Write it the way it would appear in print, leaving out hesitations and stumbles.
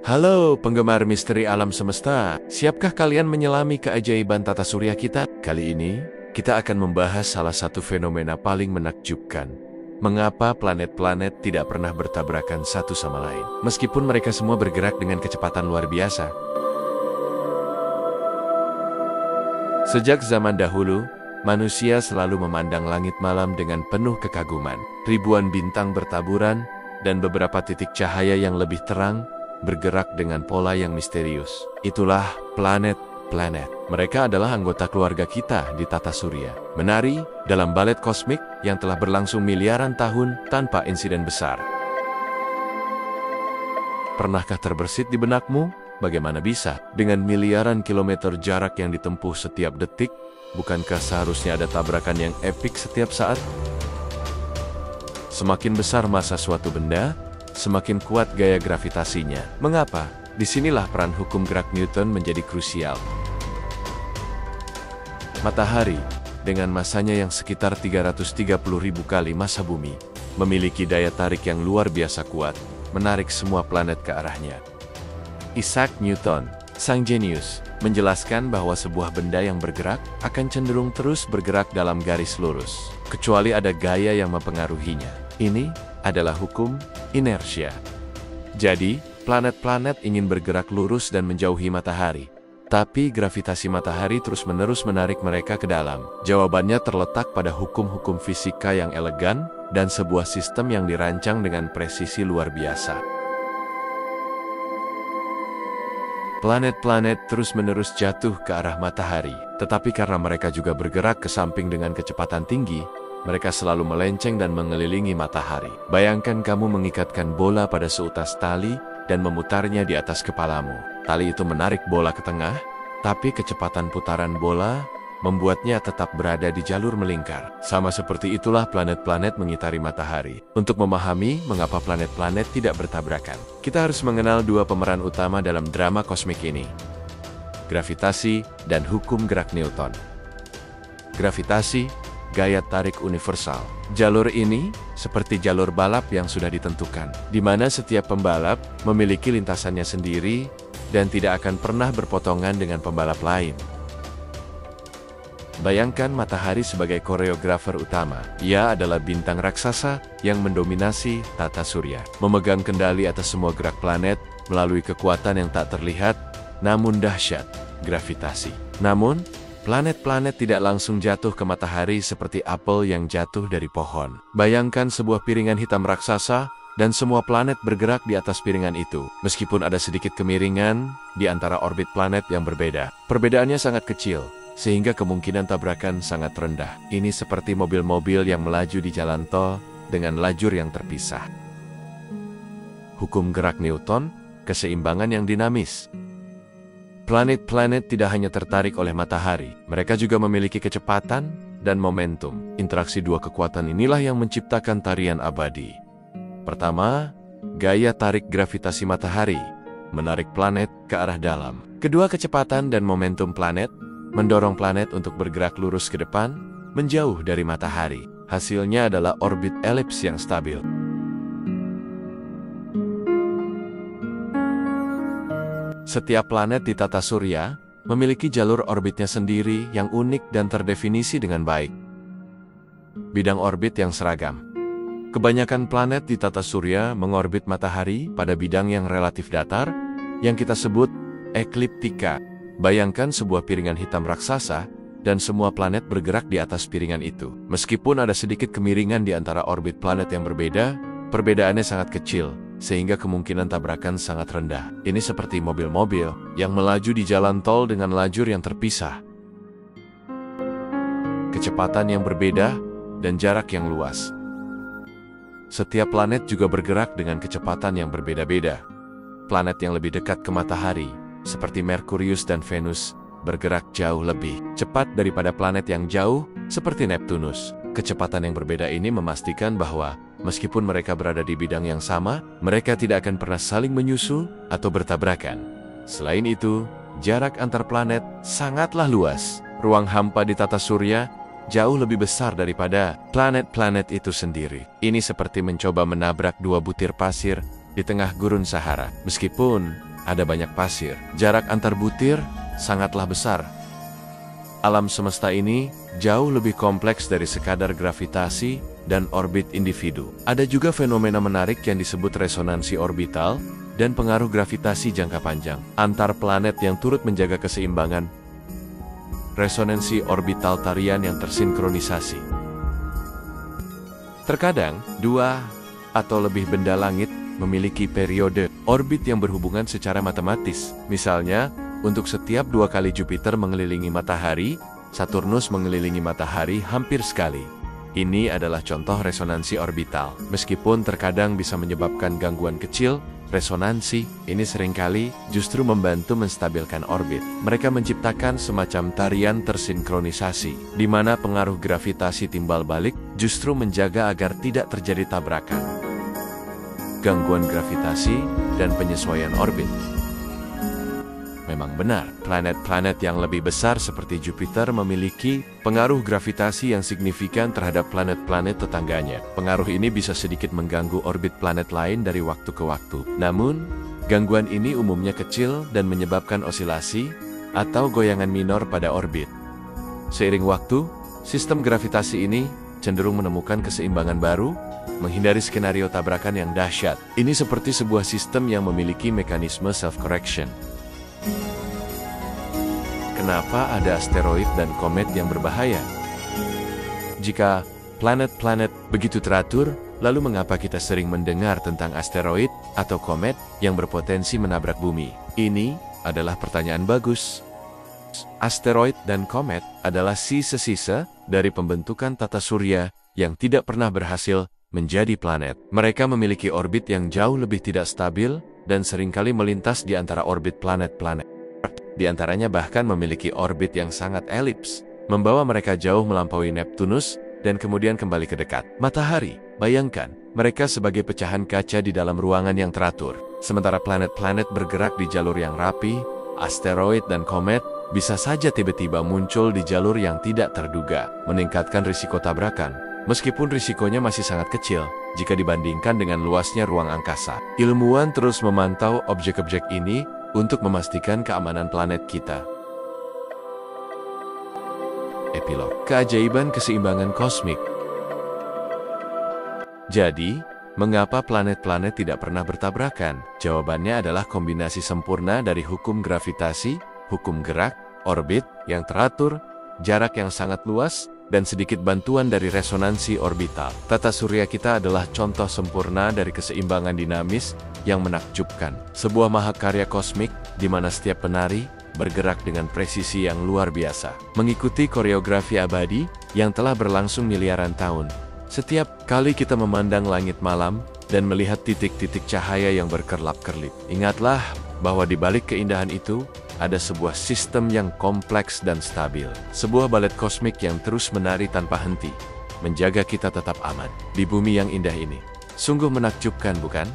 Halo penggemar misteri alam semesta, siapkah kalian menyelami keajaiban tata surya kita? Kali ini, kita akan membahas salah satu fenomena paling menakjubkan. Mengapa planet-planet tidak pernah bertabrakan satu sama lain, meskipun mereka semua bergerak dengan kecepatan luar biasa? Sejak zaman dahulu, manusia selalu memandang langit malam dengan penuh kekaguman. Ribuan bintang bertaburan, dan beberapa titik cahaya yang lebih terang bergerak dengan pola yang misterius. Itulah planet-planet. Mereka adalah anggota keluarga kita di tata surya, menari dalam balet kosmik yang telah berlangsung miliaran tahun tanpa insiden besar. Pernahkah terbersit di benakmu? Bagaimana bisa? Dengan miliaran kilometer jarak yang ditempuh setiap detik, bukankah seharusnya ada tabrakan yang epik setiap saat? Semakin besar massa suatu benda, semakin kuat gaya gravitasinya. Mengapa? Disinilah peran hukum gerak Newton menjadi krusial. Matahari, dengan massanya yang sekitar 330.000 kali massa bumi, memiliki daya tarik yang luar biasa kuat, menarik semua planet ke arahnya. Isaac Newton, sang jenius, menjelaskan bahwa sebuah benda yang bergerak akan cenderung terus bergerak dalam garis lurus, kecuali ada gaya yang mempengaruhinya. Ini adalah hukum inersia. Jadi, planet-planet ingin bergerak lurus dan menjauhi matahari. Tapi gravitasi matahari terus-menerus menarik mereka ke dalam. Jawabannya terletak pada hukum-hukum fisika yang elegan dan sebuah sistem yang dirancang dengan presisi luar biasa. Planet-planet terus-menerus jatuh ke arah matahari, tetapi karena mereka juga bergerak ke samping dengan kecepatan tinggi, mereka selalu melenceng dan mengelilingi matahari. Bayangkan kamu mengikatkan bola pada seutas tali dan memutarnya di atas kepalamu. Tali itu menarik bola ke tengah, tapi kecepatan putaran bola membuatnya tetap berada di jalur melingkar. Sama seperti itulah planet-planet mengitari matahari. Untuk memahami mengapa planet-planet tidak bertabrakan, kita harus mengenal dua pemeran utama dalam drama kosmik ini: gravitasi dan hukum gerak Newton. Gravitasi, gaya tarik universal. Jalur ini seperti jalur balap yang sudah ditentukan, di mana setiap pembalap memiliki lintasannya sendiri dan tidak akan pernah berpotongan dengan pembalap lain. Bayangkan matahari sebagai koreografer utama. Ia adalah bintang raksasa yang mendominasi tata surya, memegang kendali atas semua gerak planet melalui kekuatan yang tak terlihat, namun dahsyat, gravitasi. Namun, planet-planet tidak langsung jatuh ke matahari seperti apel yang jatuh dari pohon. Bayangkan sebuah piringan hitam raksasa, dan semua planet bergerak di atas piringan itu. Meskipun ada sedikit kemiringan di antara orbit planet yang berbeda, perbedaannya sangat kecil, sehingga kemungkinan tabrakan sangat rendah. Ini seperti mobil-mobil yang melaju di jalan tol dengan lajur yang terpisah. Hukum gerak Newton, keseimbangan yang dinamis. Planet-planet tidak hanya tertarik oleh matahari, mereka juga memiliki kecepatan dan momentum. Interaksi dua kekuatan inilah yang menciptakan tarian abadi. Pertama, gaya tarik gravitasi matahari, menarik planet ke arah dalam. Kedua, kecepatan dan momentum planet mendorong planet untuk bergerak lurus ke depan, menjauh dari matahari. Hasilnya adalah orbit elips yang stabil. Setiap planet di tata surya memiliki jalur orbitnya sendiri yang unik dan terdefinisi dengan baik. Bidang orbit yang seragam. Kebanyakan planet di tata surya mengorbit matahari pada bidang yang relatif datar, yang kita sebut ekliptika. Bayangkan sebuah piringan hitam raksasa, dan semua planet bergerak di atas piringan itu. Meskipun ada sedikit kemiringan di antara orbit planet yang berbeda, perbedaannya sangat kecil, sehingga kemungkinan tabrakan sangat rendah. Ini seperti mobil-mobil yang melaju di jalan tol dengan lajur yang terpisah. Kecepatan yang berbeda dan jarak yang luas. Setiap planet juga bergerak dengan kecepatan yang berbeda-beda. Planet yang lebih dekat ke matahari, seperti Merkurius dan Venus, bergerak jauh lebih cepat daripada planet yang jauh, seperti Neptunus. Kecepatan yang berbeda ini memastikan bahwa, meskipun mereka berada di bidang yang sama, mereka tidak akan pernah saling menyusul atau bertabrakan. Selain itu, jarak antar planet sangatlah luas. Ruang hampa di tata surya jauh lebih besar daripada planet-planet itu sendiri. Ini seperti mencoba menabrak dua butir pasir di tengah gurun Sahara. Meskipun ada banyak pasir. Jarak antar butir sangatlah besar. Alam semesta ini jauh lebih kompleks dari sekadar gravitasi dan orbit individu. Ada juga fenomena menarik yang disebut resonansi orbital dan pengaruh gravitasi jangka panjang antar planet yang turut menjaga keseimbangan. Resonansi orbital tarian yang tersinkronisasi. Terkadang, dua atau lebih benda langit memiliki periode orbit yang berhubungan secara matematis. Misalnya, untuk setiap 2 kali Jupiter mengelilingi matahari, Saturnus mengelilingi matahari hampir sekali. Ini adalah contoh resonansi orbital. Meskipun terkadang bisa menyebabkan gangguan kecil, resonansi ini seringkali justru membantu menstabilkan orbit. Mereka menciptakan semacam tarian tersinkronisasi, di mana pengaruh gravitasi timbal balik justru menjaga agar tidak terjadi tabrakan. Gangguan gravitasi dan penyesuaian orbit. Memang benar, planet-planet yang lebih besar seperti Jupiter memiliki pengaruh gravitasi yang signifikan terhadap planet-planet tetangganya. Pengaruh ini bisa sedikit mengganggu orbit planet lain dari waktu ke waktu. Namun, gangguan ini umumnya kecil dan menyebabkan osilasi atau goyangan minor pada orbit. Seiring waktu, sistem gravitasi ini cenderung menemukan keseimbangan baru, menghindari skenario tabrakan yang dahsyat. Ini seperti sebuah sistem yang memiliki mekanisme self-correction. Kenapa ada asteroid dan komet yang berbahaya? Jika planet-planet begitu teratur, lalu mengapa kita sering mendengar tentang asteroid atau komet yang berpotensi menabrak bumi? Ini adalah pertanyaan bagus. Asteroid dan komet adalah sisa-sisa dari pembentukan tata surya yang tidak pernah berhasil menjadi planet. Mereka memiliki orbit yang jauh lebih tidak stabil dan seringkali melintas di antara orbit planet-planet. Di antaranya bahkan memiliki orbit yang sangat elips, membawa mereka jauh melampaui Neptunus dan kemudian kembali ke dekat matahari. Bayangkan, mereka sebagai pecahan kaca di dalam ruangan yang teratur. Sementara planet-planet bergerak di jalur yang rapi, asteroid dan komet bisa saja tiba-tiba muncul di jalur yang tidak terduga, meningkatkan risiko tabrakan. Meskipun risikonya masih sangat kecil jika dibandingkan dengan luasnya ruang angkasa. Ilmuwan terus memantau objek-objek ini untuk memastikan keamanan planet kita. Epilog. Keajaiban keseimbangan kosmik. Jadi, mengapa planet-planet tidak pernah bertabrakan? Jawabannya adalah kombinasi sempurna dari hukum gravitasi, hukum gerak, orbit yang teratur, jarak yang sangat luas, dan sedikit bantuan dari resonansi orbital. Tata surya kita adalah contoh sempurna dari keseimbangan dinamis yang menakjubkan. Sebuah mahakarya kosmik di mana setiap penari bergerak dengan presisi yang luar biasa, mengikuti koreografi abadi yang telah berlangsung miliaran tahun. Setiap kali kita memandang langit malam dan melihat titik-titik cahaya yang berkerlap-kerlip, ingatlah bahwa di balik keindahan itu ada sebuah sistem yang kompleks dan stabil. Sebuah balet kosmik yang terus menari tanpa henti, menjaga kita tetap aman di bumi yang indah ini. Sungguh menakjubkan, bukan?